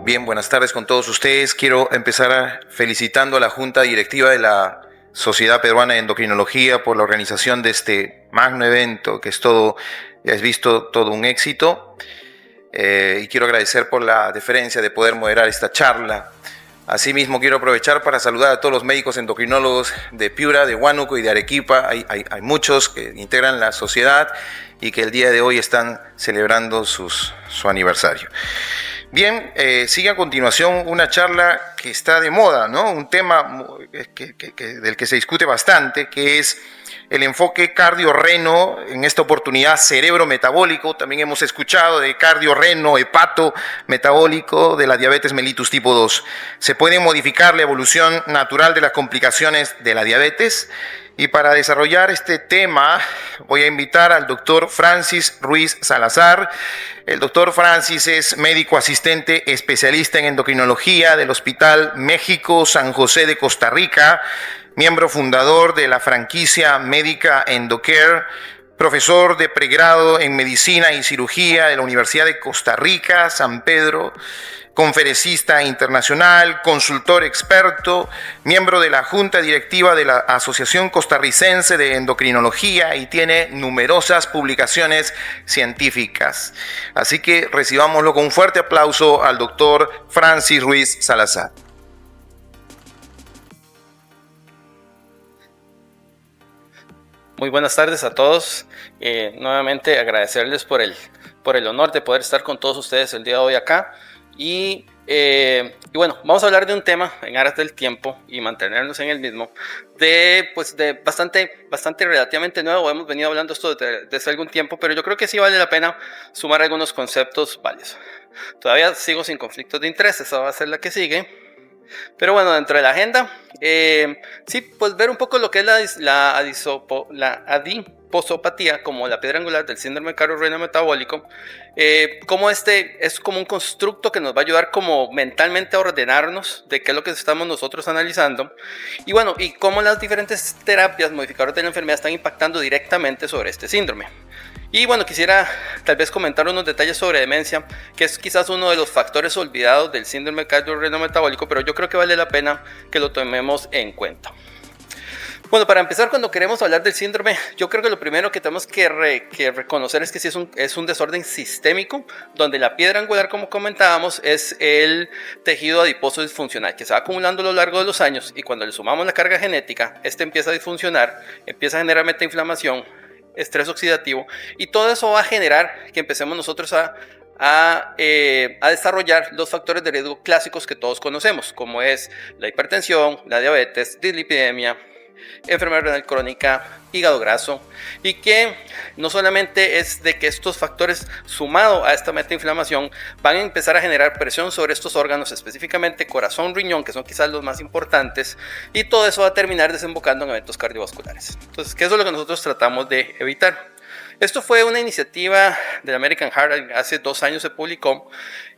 Bien, buenas tardes con todos ustedes. Quiero empezar felicitando a la Junta Directiva de la Sociedad Peruana de Endocrinología por la organización de este magno evento, que es visto todo un éxito. Y quiero agradecer por la deferencia de poder moderar esta charla. Asimismo, quiero aprovechar para saludar a todos los médicos endocrinólogos de Piura, de Huánuco y de Arequipa. Hay muchos que integran la sociedad y que el día de hoy están celebrando su aniversario. Bien, sigue a continuación una charla que está de moda, ¿no? Un tema del que se discute bastante, que es el enfoque cardio-reno, en esta oportunidad cerebro-metabólico. También hemos escuchado de cardio-reno, hepato-metabólico, de la diabetes mellitus tipo 2. Se puede modificar la evolución natural de las complicaciones de la diabetes. Y para desarrollar este tema voy a invitar al doctor Francis Ruiz Salazar. El doctor Francis es médico asistente especialista en endocrinología del Hospital México San José de Costa Rica, miembro fundador de la franquicia médica Endocare, profesor de pregrado en medicina y cirugía de la Universidad de Costa Rica, San Pedro, conferencista internacional, consultor experto, miembro de la Junta Directiva de la Asociación Costarricense de Endocrinología y tiene numerosas publicaciones científicas. Así que recibámoslo con un fuerte aplauso al doctor Francis Ruiz Salazar. Muy buenas tardes a todos. Nuevamente agradecerles por el honor de poder estar con todos ustedes el día de hoy acá. Y bueno, vamos a hablar de un tema en aras del tiempo y mantenernos en el mismo, de bastante relativamente nuevo. Hemos venido hablando esto desde algún tiempo, pero yo creo que sí vale la pena sumar algunos conceptos valiosos. Todavía sigo sin conflictos de interés, esa va a ser la que sigue. Pero bueno, dentro de la agenda, sí, pues ver un poco lo que es la adiposopatía, como la piedra angular del síndrome cardio-renal metabólico, como este es como un constructo que nos va a ayudar como mentalmente a ordenarnos de qué es lo que estamos nosotros analizando, y bueno, y cómo las diferentes terapias modificadoras de la enfermedad están impactando directamente sobre este síndrome. Y bueno, quisiera tal vez comentar unos detalles sobre demencia, que es quizás uno de los factores olvidados del síndrome cardio-renal metabólico, pero yo creo que vale la pena que lo tomemos en cuenta. Bueno, para empezar, cuando queremos hablar del síndrome, yo creo que lo primero que tenemos que reconocer es que sí es un desorden sistémico, donde la piedra angular, como comentábamos, es el tejido adiposo disfuncional, que se va acumulando a lo largo de los años, y cuando le sumamos la carga genética, este empieza a disfuncionar, empieza a generar metainflamación, estrés oxidativo, y todo eso va a generar que empecemos nosotros a desarrollar los factores de riesgo clásicos que todos conocemos, como es la hipertensión, la diabetes, dislipidemia, enfermedad renal crónica, hígado graso, y que no solamente es de que estos factores sumado a esta metainflamación van a empezar a generar presión sobre estos órganos, específicamente corazón, riñón, que son quizás los más importantes, y todo eso va a terminar desembocando en eventos cardiovasculares. Entonces, ¿qué es lo que nosotros tratamos de evitar? Esto fue una iniciativa del American Heart, hace 2 años se publicó,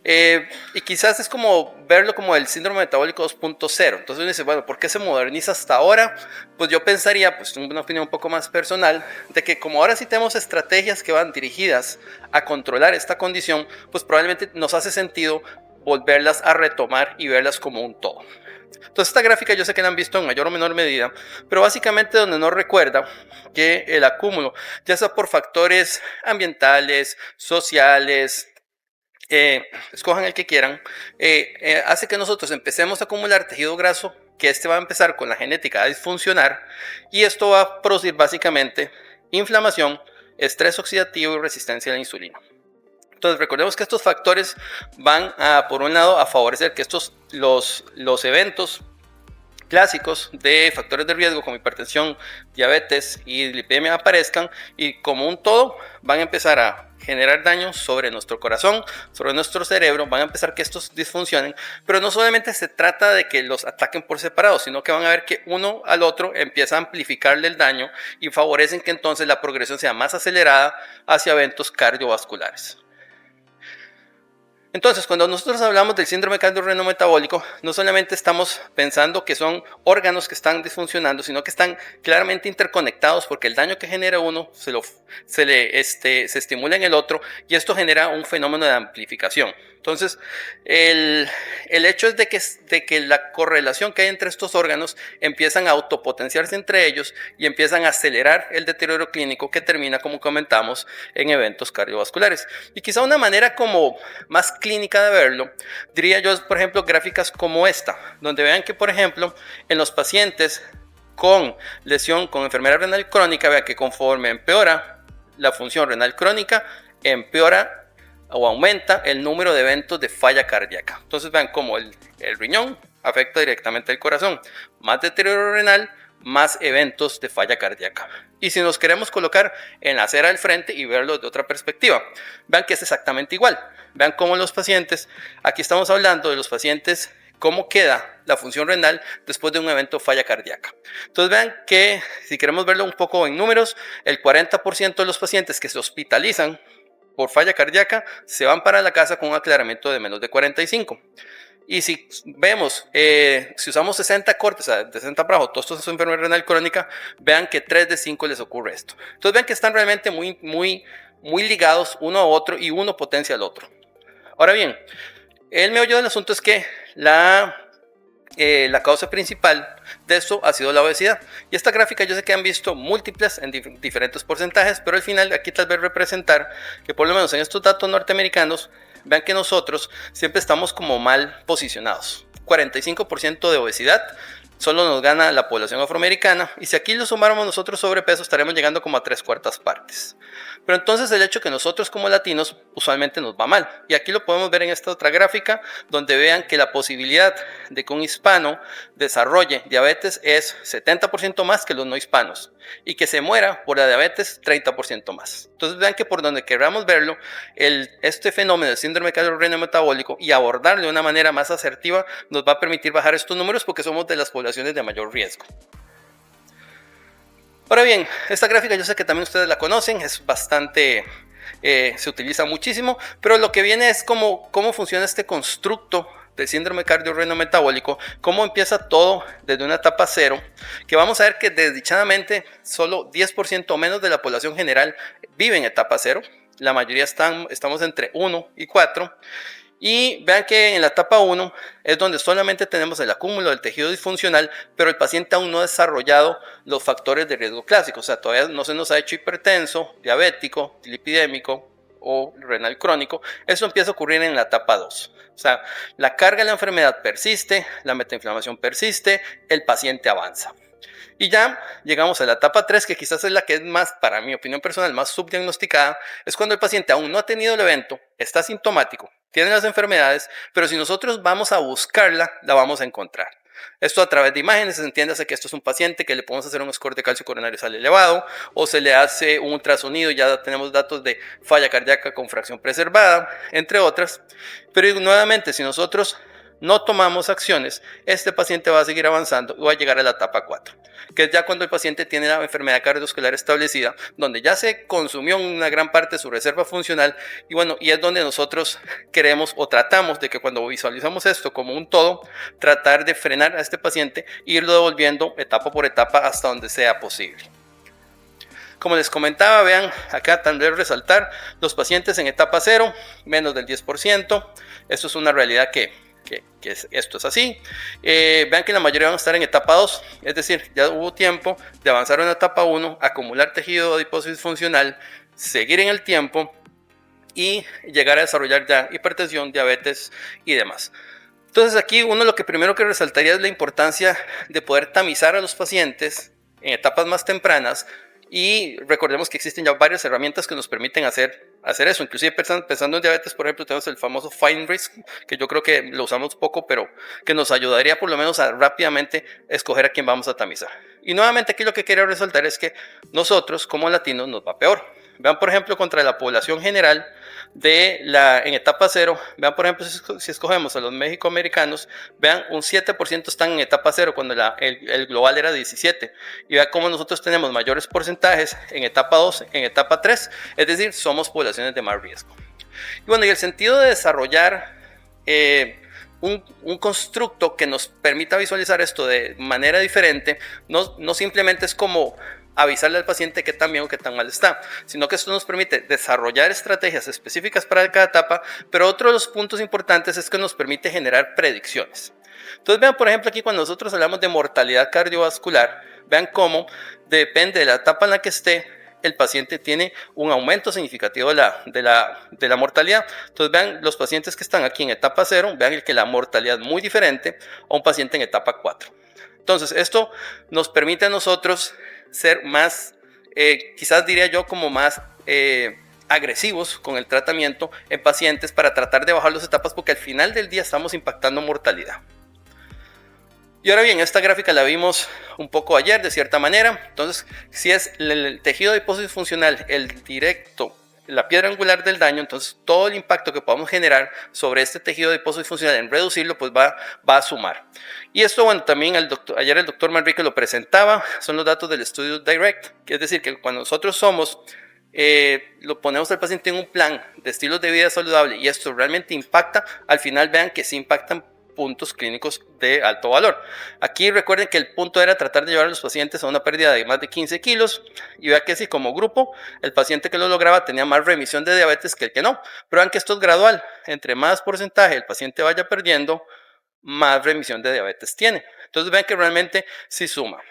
y quizás es como verlo como el síndrome metabólico 2.0. Entonces uno dice, bueno, ¿por qué se moderniza hasta ahora? Pues yo pensaría, pues una opinión un poco más personal, de que como ahora sí tenemos estrategias que van dirigidas a controlar esta condición, pues probablemente nos hace sentido volverlas a retomar y verlas como un todo. Entonces esta gráfica yo sé que la han visto en mayor o menor medida, pero básicamente donde nos recuerda que el acúmulo, ya sea por factores ambientales, sociales, escojan el que quieran, hace que nosotros empecemos a acumular tejido graso, que este va a empezar con la genética a disfuncionar, y esto va a producir básicamente inflamación, estrés oxidativo y resistencia a la insulina. Entonces recordemos que estos factores van a, por un lado, a favorecer que los eventos clásicos de factores de riesgo como hipertensión, diabetes y dislipidemia aparezcan, y como un todo van a empezar a generar daño sobre nuestro corazón, sobre nuestro cerebro, van a empezar que estos disfuncionen, pero no solamente se trata de que los ataquen por separado, sino que van a ver que uno al otro empieza a amplificarle el daño y favorecen que entonces la progresión sea más acelerada hacia eventos cardiovasculares. Entonces, cuando nosotros hablamos del síndrome cardio-renal metabólico, no solamente estamos pensando que son órganos que están disfuncionando, sino que están claramente interconectados, porque el daño que genera uno se estimula en el otro, y esto genera un fenómeno de amplificación. Entonces, el hecho es de que la correlación que hay entre estos órganos empiezan a autopotenciarse entre ellos y empiezan a acelerar el deterioro clínico que termina, como comentamos, en eventos cardiovasculares. Y quizá una manera como más clínica de verlo, diría yo, por ejemplo, gráficas como esta, donde vean que, por ejemplo, en los pacientes con lesión, con enfermedad renal crónica, vean que conforme empeora la función renal crónica, empeora o aumenta el número de eventos de falla cardíaca. Entonces vean cómo el riñón afecta directamente al corazón. Más deterioro renal, más eventos de falla cardíaca. Y si nos queremos colocar en la acera del frente y verlo de otra perspectiva, vean que es exactamente igual. Vean cómo los pacientes, aquí estamos hablando de los pacientes, cómo queda la función renal después de un evento de falla cardíaca. Entonces vean que si queremos verlo un poco en números, el 40% de los pacientes que se hospitalizan por falla cardíaca se van para la casa con un aclaramiento de menos de 45. Y si vemos, si usamos 60 cortes, o sea, de 60 para abajo, todos estos son enfermedad renal crónica, vean que 3 de 5 les ocurre esto. Entonces vean que están realmente muy ligados uno a otro y uno potencia al otro. Ahora bien, el meollo del asunto es que la causa principal de esto ha sido la obesidad. Y esta gráfica yo sé que han visto múltiples en diferentes porcentajes, pero al final aquí tal vez representar que por lo menos en estos datos norteamericanos, vean que nosotros siempre estamos como mal posicionados. 45% de obesidad, solo nos gana la población afroamericana, y si aquí lo sumáramos nosotros sobrepeso, estaremos llegando como a 3/4 partes. Pero entonces el hecho que nosotros como latinos usualmente nos va mal, y aquí lo podemos ver en esta otra gráfica, donde vean que la posibilidad de que un hispano desarrolle diabetes es 70% más que los no hispanos, y que se muera por la diabetes 30% más. Entonces vean que por donde queramos verlo, este fenómeno del síndrome cardiorrenal metabólico y abordarlo de una manera más asertiva nos va a permitir bajar estos números porque somos de las poblaciones de mayor riesgo. Ahora bien, esta gráfica yo sé que también ustedes la conocen, es bastante, se utiliza muchísimo, pero lo que viene es cómo funciona este constructo del síndrome cardiorrenal metabólico, cómo empieza todo desde una etapa cero, que vamos a ver que desdichadamente solo 10% o menos de la población general vive en etapa cero, la mayoría estamos entre 1 y 4, y vean que en la etapa 1 es donde solamente tenemos el acúmulo del tejido disfuncional, pero el paciente aún no ha desarrollado los factores de riesgo clásicos, o sea, todavía no se nos ha hecho hipertenso, diabético, lipidémico o renal crónico. Eso empieza a ocurrir en la etapa 2. O sea, la carga de la enfermedad persiste, la metainflamación persiste, el paciente avanza. Y ya llegamos a la etapa 3, que quizás es la que es más, para mi opinión personal, más subdiagnosticada. Es cuando el paciente aún no ha tenido el evento, está sintomático, tiene las enfermedades, pero si nosotros vamos a buscarla, la vamos a encontrar. Esto a través de imágenes, entiéndase que esto es un paciente que le podemos hacer un score de calcio coronario sal elevado, o se le hace un ultrasonido, ya tenemos datos de falla cardíaca con fracción preservada, entre otras. Pero nuevamente, si nosotros no tomamos acciones, este paciente va a seguir avanzando y va a llegar a la etapa 4, que es ya cuando el paciente tiene la enfermedad cardiovascular establecida, donde ya se consumió una gran parte de su reserva funcional, y bueno, y es donde nosotros queremos o tratamos de que cuando visualizamos esto como un todo, tratar de frenar a este paciente e irlo devolviendo etapa por etapa hasta donde sea posible. Como les comentaba, vean acá también resaltar los pacientes en etapa 0, menos del 10%, esto es una realidad que esto es así. Vean que la mayoría van a estar en etapa 2, es decir, ya hubo tiempo de avanzar en etapa 1, acumular tejido adiposo disfuncional, seguir en el tiempo y llegar a desarrollar ya hipertensión, diabetes y demás. Entonces aquí uno lo que primero que resaltaría es la importancia de poder tamizar a los pacientes en etapas más tempranas. Y recordemos que existen ya varias herramientas que nos permiten hacer eso. Inclusive pensando en diabetes, por ejemplo, tenemos el famoso Find Risk, que yo creo que lo usamos poco, pero que nos ayudaría por lo menos a rápidamente escoger a quién vamos a tamizar. Y nuevamente aquí lo que quiero resaltar es que nosotros como latinos nos va peor. Vean, por ejemplo, contra la población general en etapa 0, vean, por ejemplo, si escogemos a los mexicoamericanos, vean, un 7% están en etapa 0 cuando el global era 17%. Y vean cómo nosotros tenemos mayores porcentajes en etapa 2, en etapa 3, es decir, somos poblaciones de más riesgo. Y bueno, y el sentido de desarrollar un constructo que nos permita visualizar esto de manera diferente, no simplemente es como avisarle al paciente qué tan bien o qué tan mal está, sino que esto nos permite desarrollar estrategias específicas para cada etapa, pero otro de los puntos importantes es que nos permite generar predicciones. Entonces vean, por ejemplo, aquí cuando nosotros hablamos de mortalidad cardiovascular, vean cómo depende de la etapa en la que esté, el paciente tiene un aumento significativo de la mortalidad. Entonces vean los pacientes que están aquí en etapa 0, vean que la mortalidad es muy diferente a un paciente en etapa 4. Entonces esto nos permite a nosotros ser más, quizás diría yo como más agresivos con el tratamiento en pacientes para tratar de bajar las etapas, porque al final del día estamos impactando mortalidad. Y ahora bien, esta gráfica la vimos un poco ayer de cierta manera. Entonces, si es el tejido adiposo funcional el directo, la piedra angular del daño, entonces todo el impacto que podamos generar sobre este tejido adiposo funcional en reducirlo, pues va a sumar. Y esto, bueno, también ayer el doctor Manrique lo presentaba, son los datos del estudio Direct, que es decir, que cuando nosotros lo ponemos al paciente en un plan de estilos de vida saludable y esto realmente impacta, al final vean que sí impactan puntos clínicos de alto valor. Aquí recuerden que el punto era tratar de llevar a los pacientes a una pérdida de más de 15 kilos y vean que si como grupo el paciente que lo lograba tenía más remisión de diabetes que el que no, pero vean que esto es gradual, entre más porcentaje el paciente vaya perdiendo, más remisión de diabetes tiene. Entonces vean que realmente sí suma.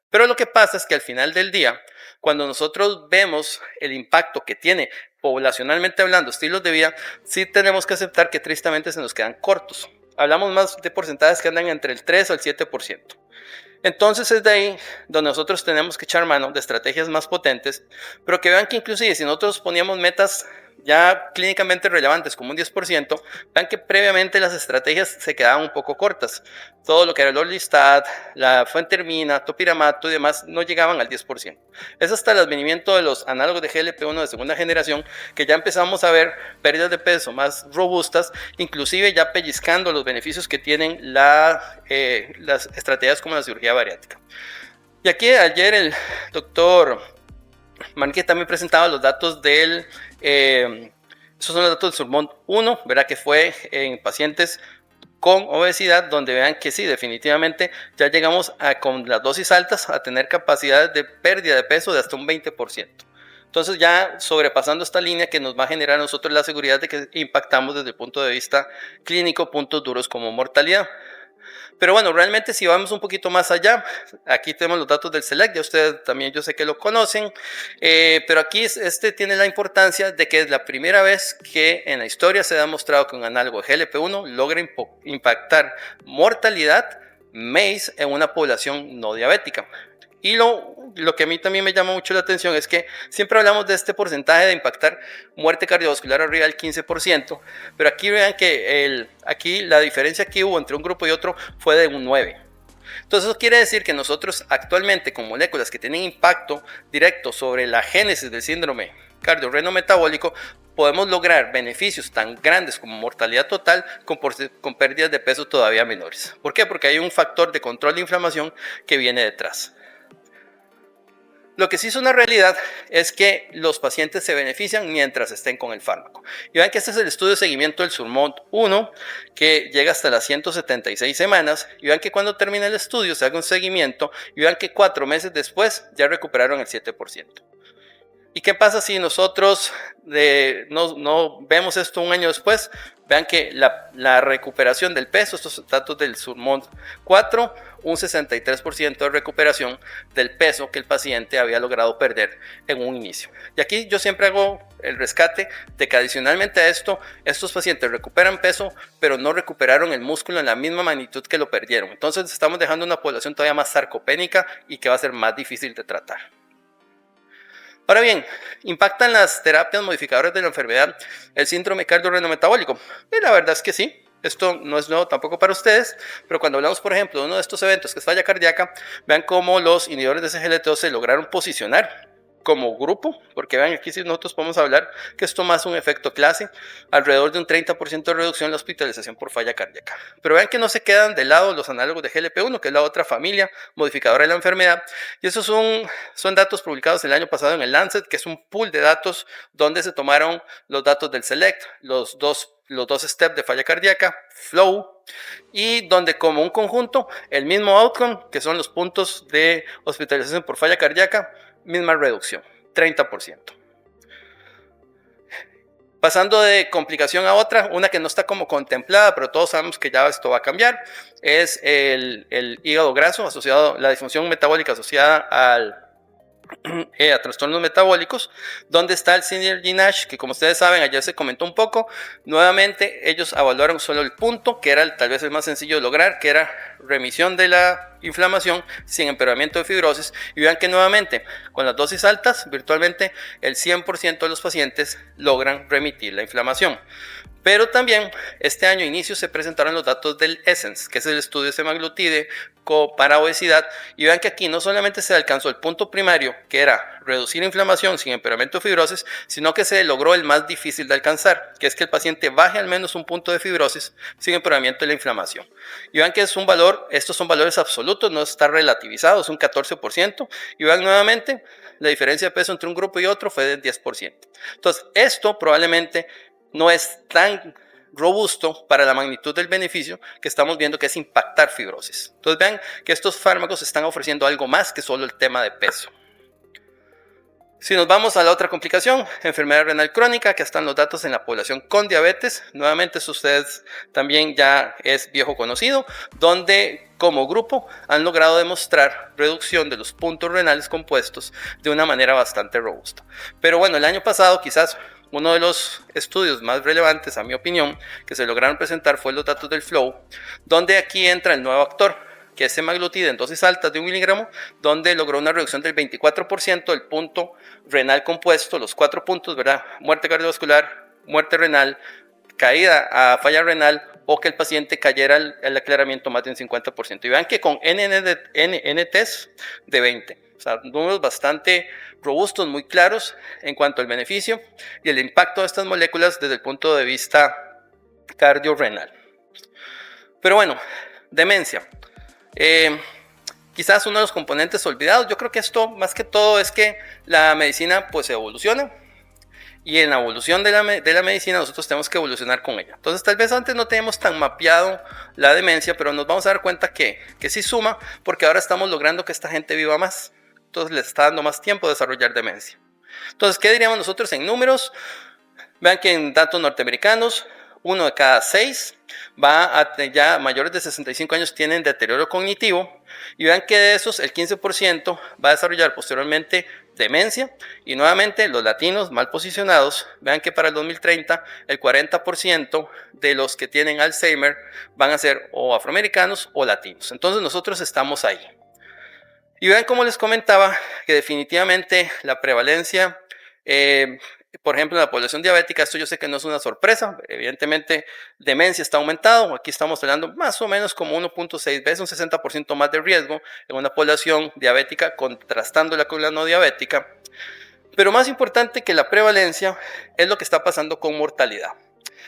Pero lo que pasa es que al final del día, cuando nosotros vemos el impacto que tiene poblacionalmente hablando estilos de vida, sí tenemos que aceptar que tristemente se nos quedan cortos. Hablamos más de porcentajes que andan entre el 3 o el 7%. Entonces es de ahí donde nosotros tenemos que echar mano de estrategias más potentes, pero que vean que inclusive si nosotros poníamos metas ya clínicamente relevantes como un 10%, vean que previamente las estrategias se quedaban un poco cortas. Todo lo que era el Orlistat, la fentermina, topiramato y demás no llegaban al 10%. Es hasta el advenimiento de los análogos de GLP-1 de segunda generación que ya empezamos a ver pérdidas de peso más robustas, inclusive ya pellizcando los beneficios que tienen las estrategias como la cirugía bariátrica. Y aquí ayer el doctor Manrique también presentaba los datos del, esos son los datos del Surmont 1, ¿verdad? Que fue en pacientes con obesidad, donde vean que sí, definitivamente ya llegamos con las dosis altas a tener capacidad de pérdida de peso de hasta un 20%. Entonces ya sobrepasando esta línea que nos va a generar a nosotros la seguridad de que impactamos desde el punto de vista clínico puntos duros como mortalidad. Pero bueno, realmente si vamos un poquito más allá, aquí tenemos los datos del SELECT, ya ustedes también yo sé que lo conocen, pero aquí tiene la importancia de que es la primera vez que en la historia se ha demostrado que un análogo de GLP-1 logra impactar mortalidad MACE en una población no diabética. Y lo que a mí también me llama mucho la atención es que siempre hablamos de este porcentaje de impactar muerte cardiovascular arriba del 15%, pero aquí vean que aquí la diferencia que hubo entre un grupo y otro fue de un 9%. Entonces eso quiere decir que nosotros actualmente con moléculas que tienen impacto directo sobre la génesis del síndrome cardiorrenometabólico podemos lograr beneficios tan grandes como mortalidad total con pérdidas de peso todavía menores. ¿Por qué? Porque hay un factor de control de inflamación que viene detrás. Lo que sí es una realidad es que los pacientes se benefician mientras estén con el fármaco. Y vean que este es el estudio de seguimiento del Surmont 1, que llega hasta las 176 semanas. Y vean que cuando termina el estudio se haga un seguimiento y vean que 4 meses después ya recuperaron el 7%. ¿Y qué pasa si nosotros no vemos esto un año después? Vean que la recuperación del peso, estos datos del Surmont 4, un 63% de recuperación del peso que el paciente había logrado perder en un inicio. Y aquí yo siempre hago el rescate de que adicionalmente a esto, estos pacientes recuperan peso, pero no recuperaron el músculo en la misma magnitud que lo perdieron. Entonces estamos dejando una población todavía más sarcopénica y que va a ser más difícil de tratar. Ahora bien, ¿impactan las terapias modificadoras de la enfermedad el síndrome cardiorrenometabólico? Y la verdad es que sí. Esto no es nuevo tampoco para ustedes, pero cuando hablamos, por ejemplo, de uno de estos eventos que es falla cardíaca, vean cómo los inhibidores de SGLT2 se lograron posicionar como grupo, porque vean aquí si nosotros podemos hablar que esto más un efecto clase, alrededor de un 30% de reducción en la hospitalización por falla cardíaca. Pero vean que no se quedan de lado los análogos de GLP-1, que es la otra familia modificadora de la enfermedad, y esos son datos publicados el año pasado en el Lancet, que es un pool de datos donde se tomaron los datos del SELECT, los dos steps de falla cardíaca, FLOW, y donde como un conjunto, el mismo outcome, que son los puntos de hospitalización por falla cardíaca, misma reducción, 30%. Pasando de complicación a otra, una que no está como contemplada, pero todos sabemos que ya esto va a cambiar, es el hígado graso asociado, la disfunción metabólica asociada a trastornos metabólicos, donde está el Synergy NASH, que como ustedes saben, ayer se comentó un poco. Nuevamente, ellos evaluaron solo el punto, que era tal vez el más sencillo de lograr, que era remisión de la inflamación sin empeoramiento de fibrosis. Y vean que nuevamente, con las dosis altas, virtualmente el 100% de los pacientes logran remitir la inflamación. Pero también este año inicio se presentaron los datos del ESSENCE, que es el estudio de semaglutide para obesidad, y vean que aquí no solamente se alcanzó el punto primario, que era reducir inflamación sin empeoramiento de fibrosis, sino que se logró el más difícil de alcanzar, que es que el paciente baje al menos un punto de fibrosis sin empeoramiento de la inflamación. Y vean que es un valor, estos son valores absolutos, no está relativizado, es un 14%, y vean nuevamente la diferencia de peso entre un grupo y otro fue del 10%. Entonces, esto probablemente no es tan robusto para la magnitud del beneficio que estamos viendo, que es impactar fibrosis. Entonces vean que estos fármacos están ofreciendo algo más que solo el tema de peso. Si nos vamos a la otra complicación, enfermedad renal crónica, que están los datos en la población con diabetes. Nuevamente, eso ustedes también ya es viejo conocido, donde como grupo han logrado demostrar reducción de los puntos renales compuestos de una manera bastante robusta. Pero bueno, el año pasado quizás uno de los estudios más relevantes, a mi opinión, que se lograron presentar fue los datos del FLOW, donde aquí entra el nuevo actor, que es semaglutide en dosis altas de 1 miligramo, donde logró una reducción del 24% del punto renal compuesto, los 4 puntos, ¿verdad? Muerte cardiovascular, muerte renal, caída a falla renal, o que el paciente cayera el aclaramiento más de un 50%. Y vean que con NNTs de 20. O sea, números bastante robustos, muy claros en cuanto al beneficio y el impacto de estas moléculas desde el punto de vista cardiorrenal. Pero bueno, demencia. Quizás uno de los componentes olvidados. Yo creo que esto más que todo es que la medicina pues evoluciona. Y en la evolución de la medicina nosotros tenemos que evolucionar con ella. Entonces tal vez antes no teníamos tan mapeado la demencia, pero nos vamos a dar cuenta que sí suma, porque ahora estamos logrando que esta gente viva más. Entonces les está dando más tiempo de desarrollar demencia. Entonces, ¿qué diríamos nosotros en números? Vean que en datos norteamericanos, 1 de cada 6 ya mayores de 65 años tienen deterioro cognitivo. Y vean que de esos el 15% va a desarrollar posteriormente demencia. Y nuevamente los latinos mal posicionados, vean que para el 2030 el 40% de los que tienen Alzheimer van a ser o afroamericanos o latinos. Entonces nosotros estamos ahí. Y vean como les comentaba que definitivamente la prevalencia, por ejemplo, en la población diabética, esto yo sé que no es una sorpresa, evidentemente demencia está aumentado, aquí estamos hablando más o menos como 1.6 veces, un 60% más de riesgo en una población diabética contrastándola con la no diabética. Pero más importante que la prevalencia es lo que está pasando con mortalidad.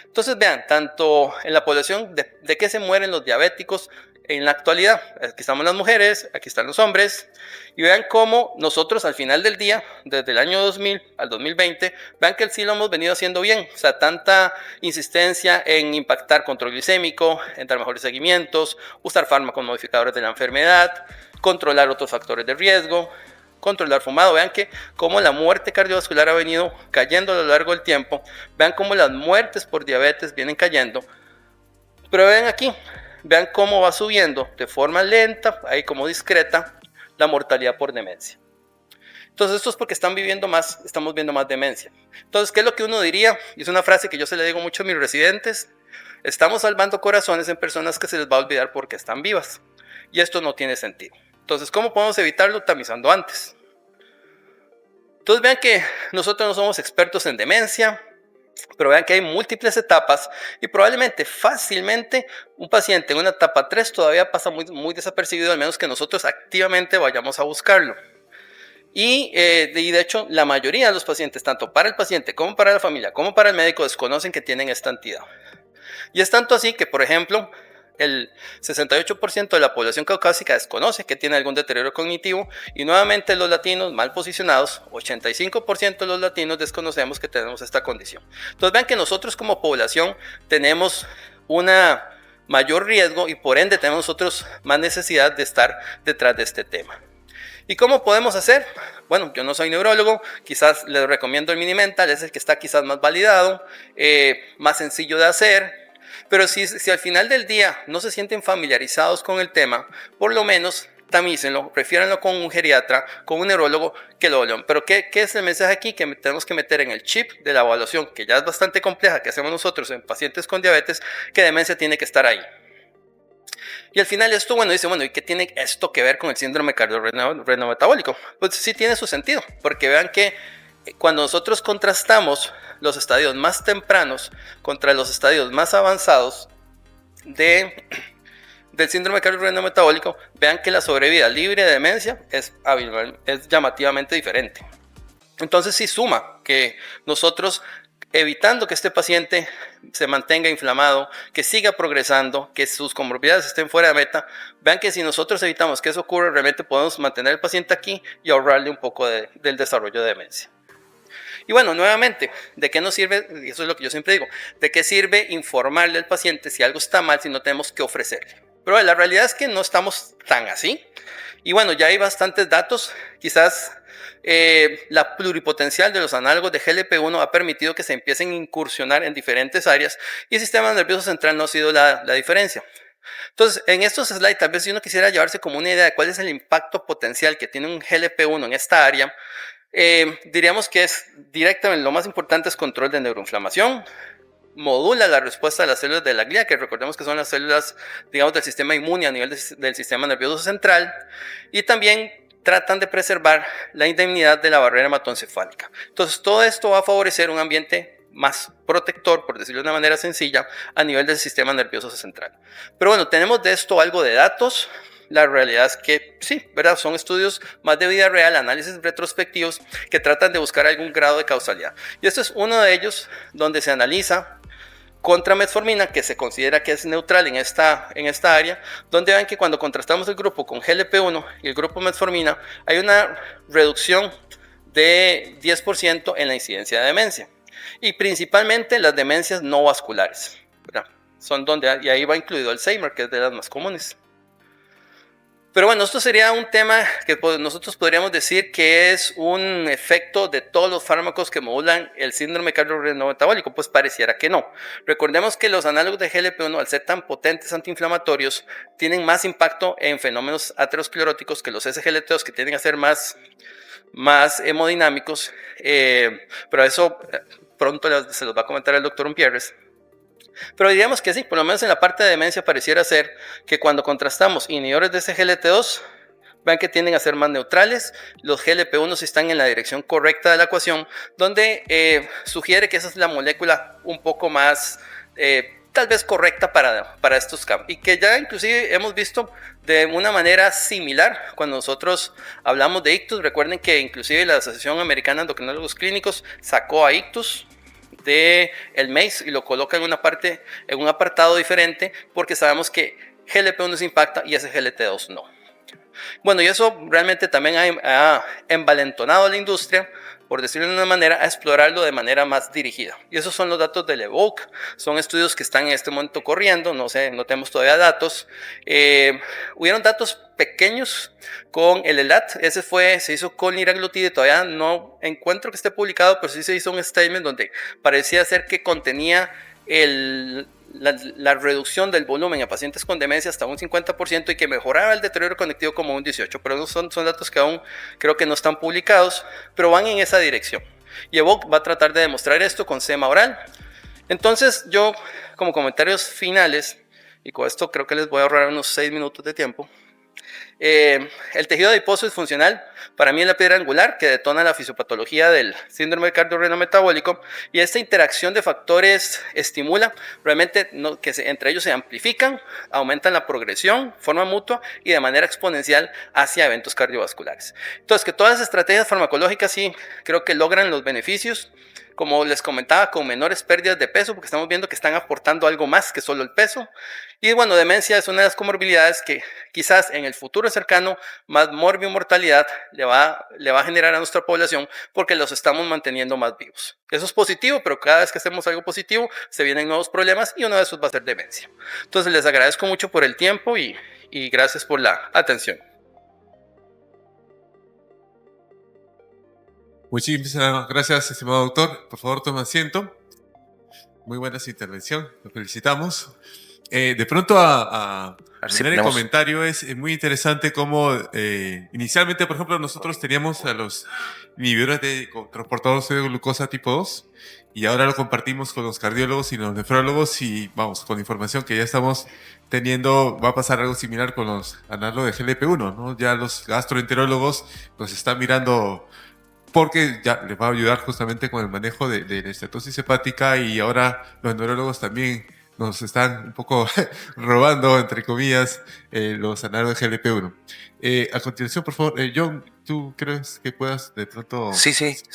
Entonces vean, tanto en la población de qué se mueren los diabéticos en la actualidad, aquí estamos las mujeres, aquí están los hombres, y vean cómo nosotros al final del día, desde el año 2000 al 2020, vean que sí lo hemos venido haciendo bien, o sea, tanta insistencia en impactar control glicémico, en dar mejores seguimientos, usar fármacos modificadores de la enfermedad, controlar otros factores de riesgo, controlar fumado. Vean que cómo la muerte cardiovascular ha venido cayendo a lo largo del tiempo, vean cómo las muertes por diabetes vienen cayendo, pero vean aquí, vean cómo va subiendo de forma lenta, ahí como discreta, la mortalidad por demencia. Entonces esto es porque estamos viendo más demencia. Entonces, ¿qué es lo que uno diría? Y es una frase que yo se le digo mucho a mis residentes: estamos salvando corazones en personas que se les va a olvidar porque están vivas. Y esto no tiene sentido. Entonces, ¿cómo podemos evitarlo? Tamizando antes. Entonces vean que nosotros no somos expertos en demencia, pero vean que hay múltiples etapas y probablemente fácilmente un paciente en una etapa 3 todavía pasa muy desapercibido, al menos que nosotros activamente vayamos a buscarlo. Y de hecho la mayoría de los pacientes, tanto para el paciente como para la familia como para el médico, desconocen que tienen esta entidad. Y es tanto así que, por ejemplo, el 68% de la población caucásica desconoce que tiene algún deterioro cognitivo, y nuevamente los latinos mal posicionados, 85% de los latinos desconocemos que tenemos esta condición. Entonces vean que nosotros como población tenemos una mayor riesgo y por ende tenemos nosotros más necesidad de estar detrás de este tema. ¿Y cómo podemos hacer? Bueno, yo no soy neurólogo, quizás les recomiendo el Mini-Mental, es el que está quizás más validado, más sencillo de hacer, pero si al final del día no se sienten familiarizados con el tema, por lo menos tamícenlo, prefiéranlo con un geriatra, con un neurólogo que lo evalúen. Pero ¿qué es el mensaje aquí? Que tenemos que meter en el chip de la evaluación, que ya es bastante compleja, que hacemos nosotros en pacientes con diabetes, que demencia tiene que estar ahí. Y al final esto, bueno, dice, bueno, ¿y qué tiene esto que ver con el síndrome cardiorrenal metabólico? Pues sí tiene su sentido, porque vean que cuando nosotros contrastamos los estadios más tempranos contra los estadios más avanzados del síndrome cardiorrenal metabólico, vean que la sobrevida libre de demencia es llamativamente diferente. Entonces sí suma que nosotros, evitando que este paciente se mantenga inflamado, que siga progresando, que sus comorbilidades estén fuera de meta, vean que si nosotros evitamos que eso ocurra, realmente podemos mantener al paciente aquí y ahorrarle un poco del desarrollo de demencia. Y bueno, nuevamente, ¿de qué nos sirve? Y eso es lo que yo siempre digo, ¿de qué sirve informarle al paciente si algo está mal si no tenemos que ofrecerle? Pero la realidad es que no estamos tan así. Y bueno, ya hay bastantes datos, quizás la pluripotencial de los análogos de GLP-1 ha permitido que se empiecen a incursionar en diferentes áreas y el sistema nervioso central no ha sido la diferencia. Entonces, en estos slides, tal vez si uno quisiera llevarse como una idea de cuál es el impacto potencial que tiene un GLP-1 en esta área, diríamos que es directamente, lo más importante es control de neuroinflamación, modula la respuesta de las células de la glía, que recordemos que son las células, digamos, del sistema inmune a nivel del sistema nervioso central, y también tratan de preservar la indemnidad de la barrera hematoencefálica. Entonces, todo esto va a favorecer un ambiente más protector, por decirlo de una manera sencilla, a nivel del sistema nervioso central. Pero bueno, tenemos de esto algo de datos. La realidad es que sí, ¿verdad? Son estudios más de vida real, análisis retrospectivos que tratan de buscar algún grado de causalidad. Y este es uno de ellos donde se analiza contra metformina, que se considera que es neutral en esta área, donde ven que cuando contrastamos el grupo con GLP-1 y el grupo metformina, hay una reducción de 10% en la incidencia de demencia. Y principalmente las demencias no vasculares, ¿verdad? Son donde, y ahí va incluido Alzheimer, que es de las más comunes. Pero bueno, esto sería un tema que nosotros podríamos decir que es un efecto de todos los fármacos que modulan el síndrome cardiorrenal metabólico. Pues pareciera que no. Recordemos que los análogos de GLP-1, al ser tan potentes antiinflamatorios, tienen más impacto en fenómenos ateroscleróticos que los SGLT2, que tienden a ser más hemodinámicos. Pero eso pronto se los va a comentar el doctor Umpierres. Pero diríamos que sí, por lo menos en la parte de demencia pareciera ser que cuando contrastamos inhibidores de SGLT2, vean que tienden a ser más neutrales, los GLP-1 están en la dirección correcta de la ecuación, donde sugiere que esa es la molécula un poco más, tal vez correcta para estos campos, y que ya inclusive hemos visto de una manera similar cuando nosotros hablamos de ictus. Recuerden que inclusive la Asociación Americana de Endocrinólogos Clínicos sacó a ictus de el MACE y lo coloca en un apartado diferente, porque sabemos que GLP-1 se impacta y SGLT2 no. Bueno, y eso realmente también ha envalentonado a la industria, por decirlo de una manera, a explorarlo de manera más dirigida. Y esos son los datos del EVOQUE, son estudios que están en este momento corriendo, no tenemos todavía datos. Hubieron datos pequeños con el ELAT, se hizo con liraglutide, todavía no encuentro que esté publicado, pero sí se hizo un statement donde parecía ser que contenía la reducción del volumen a pacientes con demencia hasta un 50% y que mejoraba el deterioro cognitivo como un 18%, pero son datos que aún creo que no están publicados, pero van en esa dirección. Y EVOQUE va a tratar de demostrar esto con sema oral. Entonces yo, como comentarios finales, y con esto creo que les voy a ahorrar unos 6 minutos de tiempo, el tejido adiposo es funcional, para mí es la piedra angular que detona la fisiopatología del síndrome cardiorrenal metabólico, y esta interacción de factores estimula realmente que entre ellos se amplifican, aumentan la progresión, forma mutua y de manera exponencial hacia eventos cardiovasculares. Entonces, que todas las estrategias farmacológicas sí creo que logran los beneficios, como les comentaba, con menores pérdidas de peso, porque estamos viendo que están aportando algo más que solo el peso. Y bueno, demencia es una de las comorbilidades que quizás en el futuro cercano más morbimortalidad le va a generar a nuestra población, porque los estamos manteniendo más vivos. Eso es positivo, pero cada vez que hacemos algo positivo se vienen nuevos problemas y uno de esos va a ser demencia. Entonces les agradezco mucho por el tiempo y gracias por la atención. Muchísimas gracias, estimado doctor. Por favor, toma asiento. Muy buena su intervención, lo felicitamos. De pronto a ver si manera de ponemos- comentario es muy interesante cómo inicialmente, por ejemplo, nosotros teníamos a los inhibidores de transportadores de glucosa tipo 2 y ahora lo compartimos con los cardiólogos y los nefrólogos y vamos, con información que ya estamos teniendo, va a pasar algo similar con los análogos de GLP-1, ¿no? Ya los gastroenterólogos nos están mirando porque ya les va a ayudar justamente con el manejo de la estatosis hepática y ahora los neurólogos también nos están un poco robando, entre comillas, los análogos de GLP-1. A continuación, por favor, John, ¿tú crees que puedas de pronto...? Sí,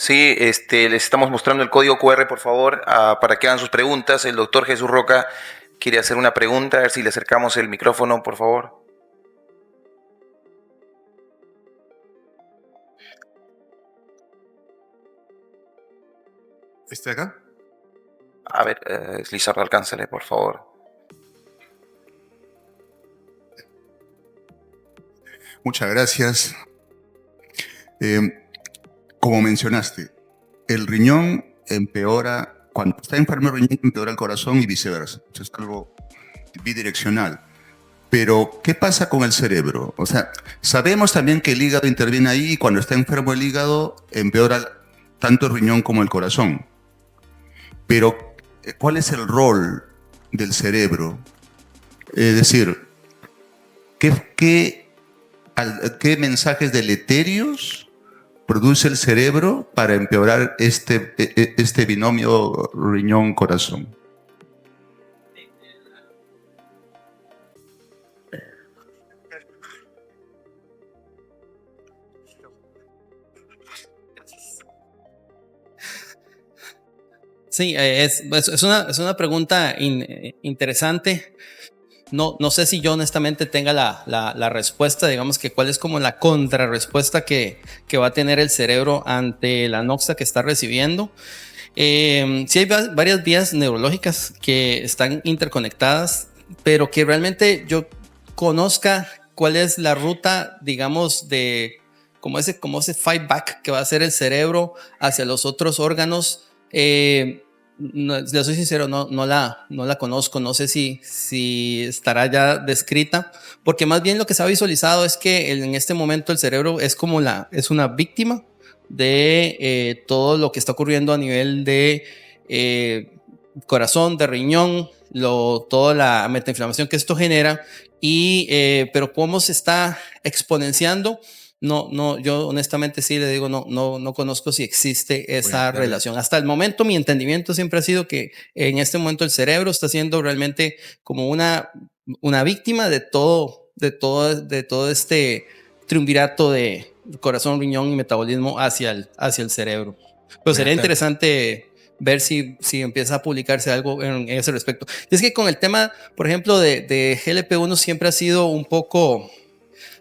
les estamos mostrando el código QR, por favor, para que hagan sus preguntas. El doctor Jesús Roca quiere hacer una pregunta, a ver si le acercamos el micrófono, por favor. ¿Este de acá? A ver, Lizardo, alcánzale, por favor. Muchas gracias. Como mencionaste, el riñón empeora, cuando está enfermo el riñón empeora el corazón y viceversa. Eso es algo bidireccional. Pero, ¿qué pasa con el cerebro? O sea, sabemos también que el hígado interviene ahí y cuando está enfermo el hígado empeora tanto el riñón como el corazón. Pero, ¿cuál es el rol del cerebro? Es decir, ¿qué mensajes deleterios produce el cerebro para empeorar este binomio riñón-corazón? Sí, es una pregunta interesante. No sé si yo honestamente tenga la respuesta, digamos que cuál es como la contrarrespuesta que va a tener el cerebro ante la anoxia que está recibiendo. Sí hay varias vías neurológicas que están interconectadas, pero que realmente yo conozca cuál es la ruta, digamos, de como ese fight back que va a hacer el cerebro hacia los otros órganos. Le soy sincero, no la conozco, no sé si estará ya descrita, porque más bien lo que se ha visualizado es que en este momento el cerebro es como es una víctima de todo lo que está ocurriendo a nivel de corazón, de riñón, toda la metainflamación que esto genera, pero cómo se está exponenciando. No, yo honestamente sí le digo, no conozco si existe esa relación. Hasta el momento mi entendimiento siempre ha sido que en este momento el cerebro está siendo realmente como una víctima de todo este triunvirato de corazón, riñón y metabolismo hacia el cerebro. Pero sería interesante ver si empieza a publicarse algo en ese respecto. Y es que con el tema, por ejemplo, de GLP-1 siempre ha sido un poco...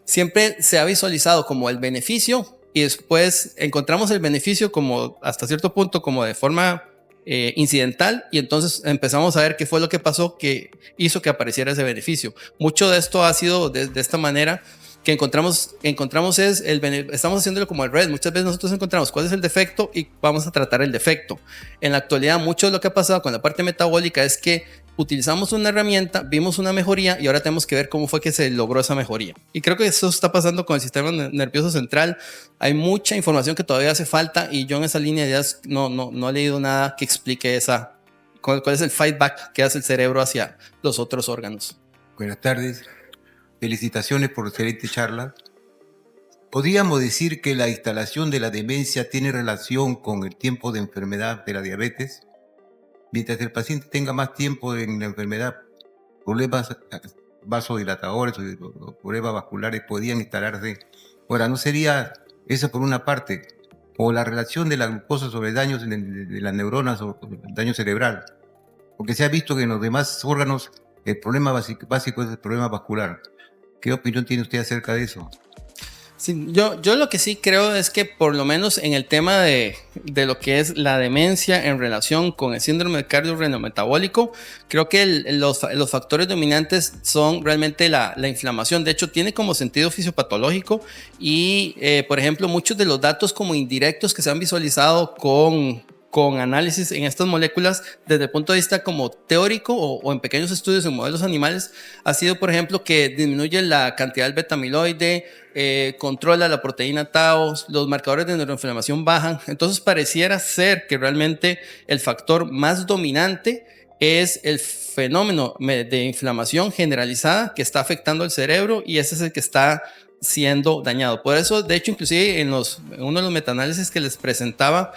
Siempre se ha visualizado como el beneficio y después encontramos el beneficio como hasta cierto punto como de forma incidental y entonces empezamos a ver qué fue lo que pasó que hizo que apareciera ese beneficio. Mucho de esto ha sido de esta manera que encontramos estamos haciéndolo como el red. Muchas veces nosotros encontramos cuál es el defecto y vamos a tratar el defecto. En la actualidad mucho de lo que ha pasado con la parte metabólica es que utilizamos una herramienta, vimos una mejoría y ahora tenemos que ver cómo fue que se logró esa mejoría. Y creo que eso está pasando con el sistema nervioso central. Hay mucha información que todavía hace falta y yo en esa línea ya no he leído nada que explique cuál es el feedback que hace el cerebro hacia los otros órganos. Buenas tardes. Felicitaciones por excelente charla. ¿Podríamos decir que la instalación de la demencia tiene relación con el tiempo de enfermedad de la diabetes? Mientras el paciente tenga más tiempo en la enfermedad, problemas vasodilatadores o problemas vasculares podrían instalarse. Ahora, ¿no sería eso por una parte? O la relación de la glucosa sobre daños de las neuronas o daño cerebral. Porque se ha visto que en los demás órganos el problema básico es el problema vascular. ¿Qué opinión tiene usted acerca de eso? Sí, yo lo que sí creo es que por lo menos en el tema de lo que es la demencia en relación con el síndrome cardiorrenometabólico, creo que los factores dominantes son realmente la inflamación. De hecho, tiene como sentido fisiopatológico y, por ejemplo, muchos de los datos como indirectos que se han visualizado con análisis en estas moléculas desde el punto de vista como teórico o en pequeños estudios en modelos animales ha sido, por ejemplo, que disminuye la cantidad del beta-amiloide, controla la proteína tau, los marcadores de neuroinflamación bajan. Entonces pareciera ser que realmente el factor más dominante es el fenómeno de inflamación generalizada que está afectando el cerebro y ese es el que está siendo dañado. Por eso, de hecho, inclusive en uno de los metaanálisis que les presentaba,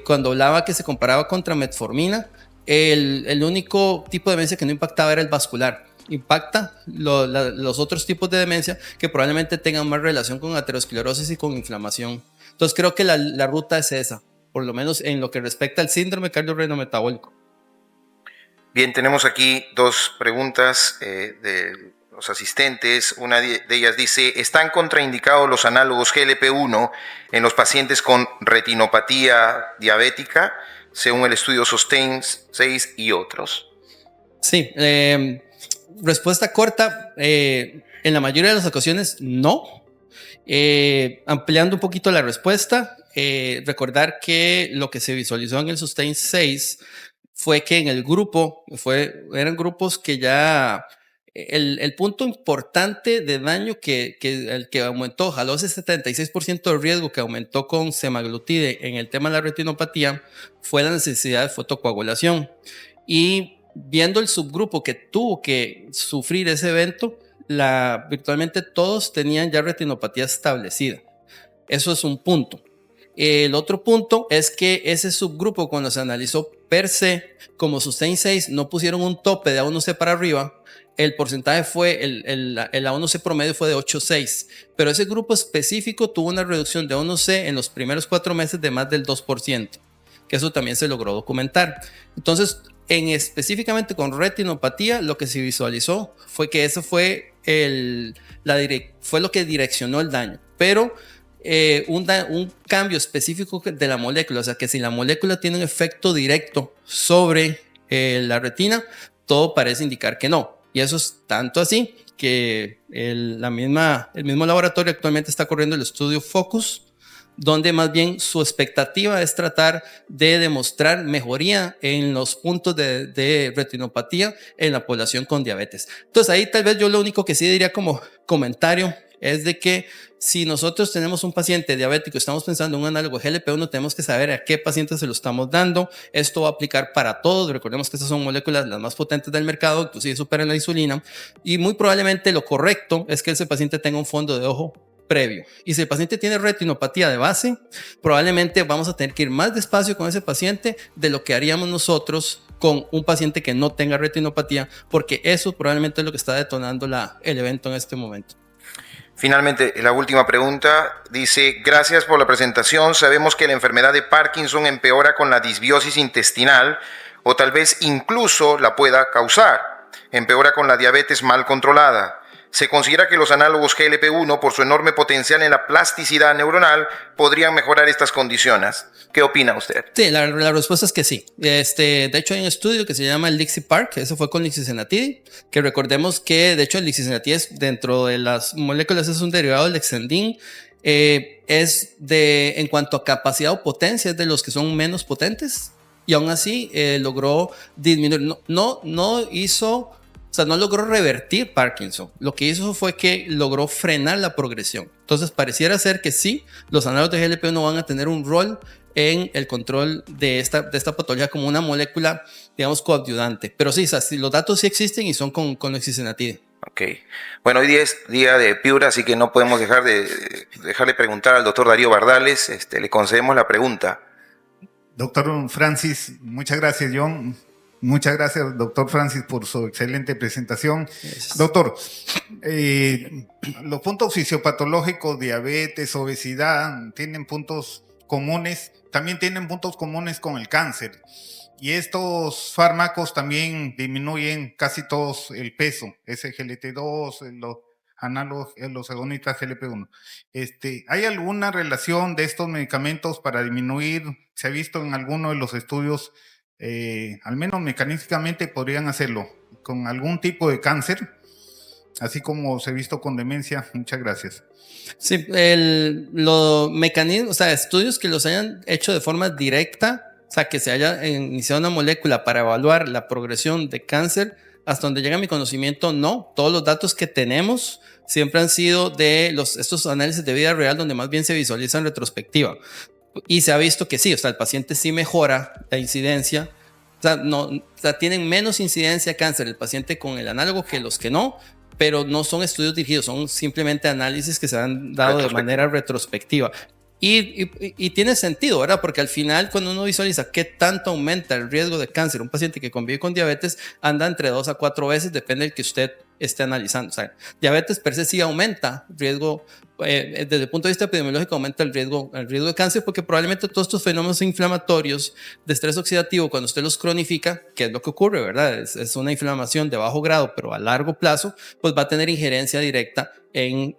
cuando hablaba que se comparaba contra metformina, el único tipo de demencia que no impactaba era el vascular. Impacta los otros tipos de demencia que probablemente tengan más relación con aterosclerosis y con inflamación. Entonces creo que la ruta es esa, por lo menos en lo que respecta al síndrome cardiorrenometabólico. Bien, tenemos aquí dos preguntas de los asistentes. Una de ellas dice, ¿están contraindicados los análogos GLP-1 en los pacientes con retinopatía diabética, según el estudio SUSTAIN 6 y otros? Sí, respuesta corta, en la mayoría de las ocasiones no. Ampliando un poquito la respuesta, recordar que lo que se visualizó en el SUSTAIN 6 fue que en el grupo, eran grupos que ya, el punto importante de daño el que aumentó, jaló ese 76% de riesgo que aumentó con semaglutide en el tema de la retinopatía, fue la necesidad de fotocoagulación. Y viendo el subgrupo que tuvo que sufrir ese evento, virtualmente todos tenían ya retinopatía establecida. Eso es un punto. El otro punto es que ese subgrupo, cuando se analizó per se, como SUSTAIN 6, no pusieron un tope de A1C para arriba, el porcentaje fue, el A1C promedio fue de 8,6, pero ese grupo específico tuvo una reducción de A1C en los primeros 4 meses de más del 2%, que eso también se logró documentar. Entonces, específicamente con retinopatía, lo que se visualizó fue que eso fue, fue lo que direccionó el daño, pero un cambio específico de la molécula, o sea que si la molécula tiene un efecto directo sobre la retina, todo parece indicar que no. Y eso es tanto así que el mismo laboratorio actualmente está corriendo el estudio FOCUS, donde más bien su expectativa es tratar de demostrar mejoría en los puntos de retinopatía en la población con diabetes. Entonces ahí tal vez yo lo único que sí diría como comentario es de que si nosotros tenemos un paciente diabético y estamos pensando en un análogo GLP-1, tenemos que saber a qué paciente se lo estamos dando. Esto va a aplicar para todos. Recordemos que estas son moléculas las más potentes del mercado, inclusive superan la insulina. Y muy probablemente lo correcto es que ese paciente tenga un fondo de ojo previo. Y si el paciente tiene retinopatía de base, probablemente vamos a tener que ir más despacio con ese paciente de lo que haríamos nosotros con un paciente que no tenga retinopatía, porque eso probablemente es lo que está detonando el evento en este momento. Finalmente, la última pregunta dice, gracias por la presentación. Sabemos que la enfermedad de Parkinson empeora con la disbiosis intestinal o tal vez incluso la pueda causar. Empeora con la diabetes mal controlada. Se considera que los análogos GLP-1, por su enorme potencial en la plasticidad neuronal, podrían mejorar estas condiciones. ¿Qué opina usted? Sí, la respuesta es que sí. De hecho, hay un estudio que se llama el Dixie Park, eso fue con lixisenatide, que recordemos que, de hecho, el lixisenatide dentro de las moléculas es un derivado del Lexendin. En cuanto a capacidad o potencia, es de los que son menos potentes, y aún así logró disminuir. No logró revertir Parkinson. Lo que hizo fue que logró frenar la progresión. Entonces, pareciera ser que sí, los análogos de GLP-1 van a tener un rol en el control de esta patología como una molécula, digamos, coadyuvante. Pero sí, los datos sí existen y son con lixisenatide. Ok. Bueno, hoy día es día de Piura, así que no podemos dejarle preguntar al doctor Darío Bardales. Le concedemos la pregunta. Doctor Francis, muchas gracias, John. Muchas gracias, doctor Francis, por su excelente presentación. Gracias. Doctor, los puntos fisiopatológicos, diabetes, obesidad, tienen puntos comunes, también tienen puntos comunes con el cáncer. Y estos fármacos también disminuyen casi todos el peso, SGLT2, los análogos, los agonistas GLP-1. ¿Hay alguna relación de estos medicamentos para disminuir? Se ha visto en alguno de los estudios, al menos mecanísticamente podrían hacerlo, con algún tipo de cáncer, así como se ha visto con demencia. Muchas gracias. Sí, los mecanismos, o sea, estudios que los hayan hecho de forma directa, o sea, que se haya iniciado una molécula para evaluar la progresión de cáncer, hasta donde llega mi conocimiento, no. Todos los datos que tenemos siempre han sido de estos análisis de vida real, donde más bien se visualiza en retrospectiva. Y se ha visto que sí, o sea, el paciente sí mejora la incidencia. O sea, tienen menos incidencia de cáncer el paciente con el análogo que los que no, pero no son estudios dirigidos, son simplemente análisis que se han dado de manera retrospectiva. Y tiene sentido, ¿verdad? Porque al final, cuando uno visualiza qué tanto aumenta el riesgo de cáncer, un paciente que convive con diabetes anda entre 2 a 4 veces, depende del que usted esté analizando. O sea, diabetes per se sí aumenta riesgo, desde el punto de vista epidemiológico aumenta el riesgo de cáncer, porque probablemente todos estos fenómenos inflamatorios de estrés oxidativo, cuando usted los cronifica, que es lo que ocurre, ¿verdad? Es una inflamación de bajo grado, pero a largo plazo, pues va a tener injerencia directa en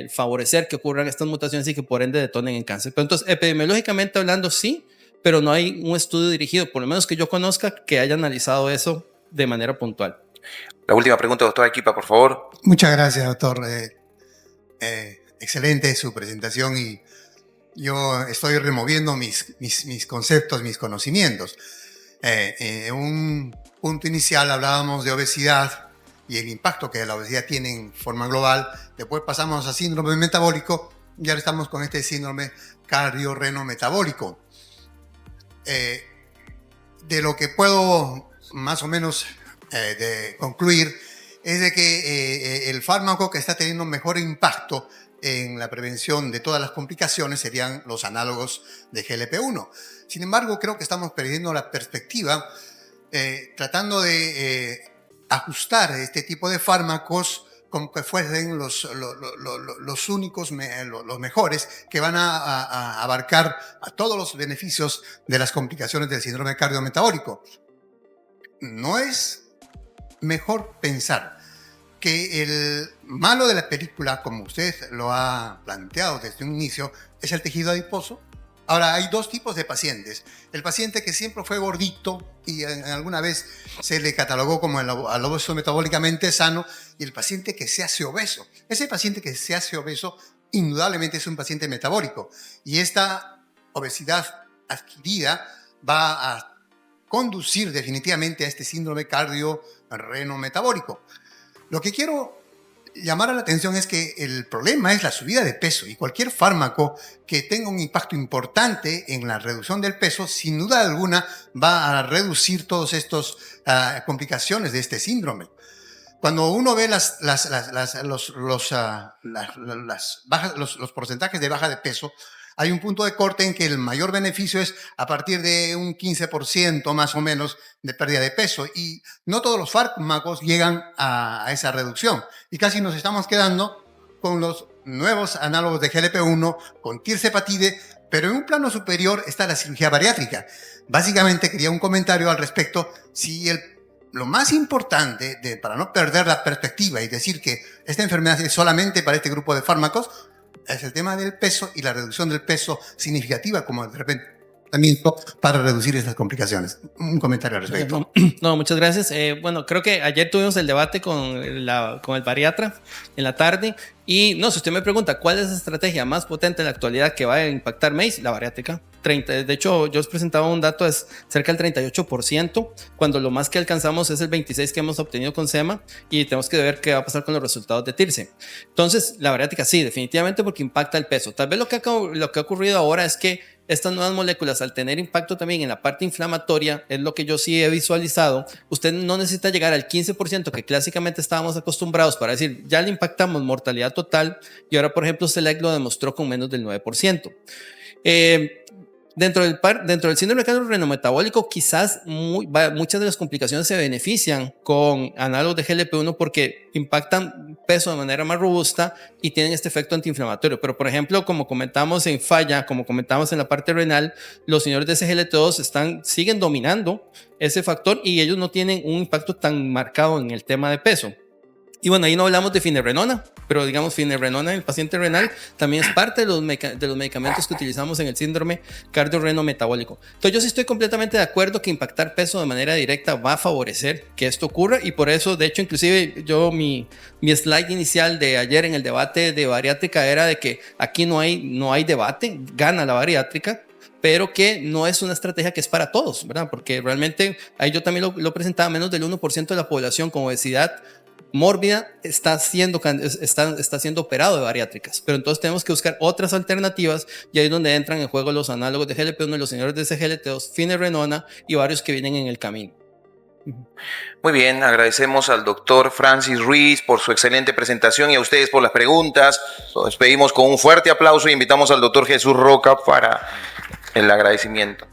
favorecer que ocurran estas mutaciones y que por ende detonen en cáncer. Pero entonces, epidemiológicamente hablando, sí, pero no hay un estudio dirigido, por lo menos que yo conozca, que haya analizado eso de manera puntual. La última pregunta, doctora Equipa, por favor. Muchas gracias, doctor. Excelente su presentación y yo estoy removiendo mis conceptos, mis conocimientos. En un punto inicial hablábamos de obesidad y el impacto que la obesidad tiene en forma global. Después pasamos a síndrome metabólico y ahora estamos con este síndrome cardiorrenometabólico. De lo que puedo más o menos concluir es de que el fármaco que está teniendo mejor impacto en la prevención de todas las complicaciones serían los análogos de GLP-1. Sin embargo, creo que estamos perdiendo la perspectiva tratando de ajustar este tipo de fármacos como que fuesen los únicos, los mejores, que van a abarcar a todos los beneficios de las complicaciones del síndrome cardiometabólico. No es mejor pensar que el malo de la película, como usted lo ha planteado desde un inicio, es el tejido adiposo. Ahora, hay dos tipos de pacientes. El paciente que siempre fue gordito y alguna vez se le catalogó como el obeso metabólicamente sano, y el paciente que se hace obeso. Ese paciente que se hace obeso indudablemente es un paciente metabólico, y esta obesidad adquirida va a conducir definitivamente a este síndrome cardiorrenometabólico. Lo que quiero llamar a la atención es que el problema es la subida de peso, y cualquier fármaco que tenga un impacto importante en la reducción del peso, sin duda alguna va a reducir todas estas complicaciones de este síndrome. Cuando uno ve los porcentajes de baja de peso, hay un punto de corte en que el mayor beneficio es a partir de un 15% más o menos de pérdida de peso, y no todos los fármacos llegan a esa reducción, y casi nos estamos quedando con los nuevos análogos de GLP-1, con tirzepatide, pero en un plano superior está la cirugía bariátrica. Básicamente quería un comentario al respecto, si lo más importante, para no perder la perspectiva y decir que esta enfermedad es solamente para este grupo de fármacos, es el tema del peso y la reducción del peso significativa como de repente para reducir estas complicaciones. Un comentario al respecto. No, muchas gracias. Bueno, creo que ayer tuvimos el debate con el bariatra en la tarde, y no, si usted me pregunta cuál es la estrategia más potente en la actualidad que va a impactar MACE, la bariátrica. De hecho, yo os presentaba un dato, es cerca del 38%, cuando lo más que alcanzamos es el 26% que hemos obtenido con SEMA, y tenemos que ver qué va a pasar con los resultados de TIRSE. Entonces, la bariátrica sí, definitivamente, porque impacta el peso. Tal vez lo que ha ocurrido ahora es que estas nuevas moléculas, al tener impacto también en la parte inflamatoria, es lo que yo sí he visualizado. Usted no necesita llegar al 15% que clásicamente estábamos acostumbrados para decir, ya le impactamos mortalidad total, y ahora, por ejemplo, Select lo demostró con menos del 9%. Dentro del síndrome cardiorrenometabólico, quizás muchas de las complicaciones se benefician con análogos de GLP-1 porque impactan peso de manera más robusta y tienen este efecto antiinflamatorio. Pero, por ejemplo, como comentamos en falla, como comentamos en la parte renal, los señores de SGLT2 siguen dominando ese factor, y ellos no tienen un impacto tan marcado en el tema de peso. Y bueno, ahí no hablamos de finerenona, pero digamos finerenona en el paciente renal también es parte de los medicamentos que utilizamos en el síndrome cardiorrenometabólico. Entonces yo sí estoy completamente de acuerdo que impactar peso de manera directa va a favorecer que esto ocurra, y por eso, de hecho, inclusive yo mi slide inicial de ayer en el debate de bariátrica era de que aquí no hay debate, gana la bariátrica, pero que no es una estrategia que es para todos, ¿verdad? Porque realmente, ahí yo también lo presentaba, menos del 1% de la población con obesidad mórbida está siendo operado de bariátricas, pero entonces tenemos que buscar otras alternativas, y ahí es donde entran en juego los análogos de GLP-1 y los señores de SGLT2, finerenona y varios que vienen en el camino. Muy bien, agradecemos al doctor Francis Ruiz por su excelente presentación y a ustedes por las preguntas. Nos despedimos con un fuerte aplauso y invitamos al doctor Jesús Roca para el agradecimiento.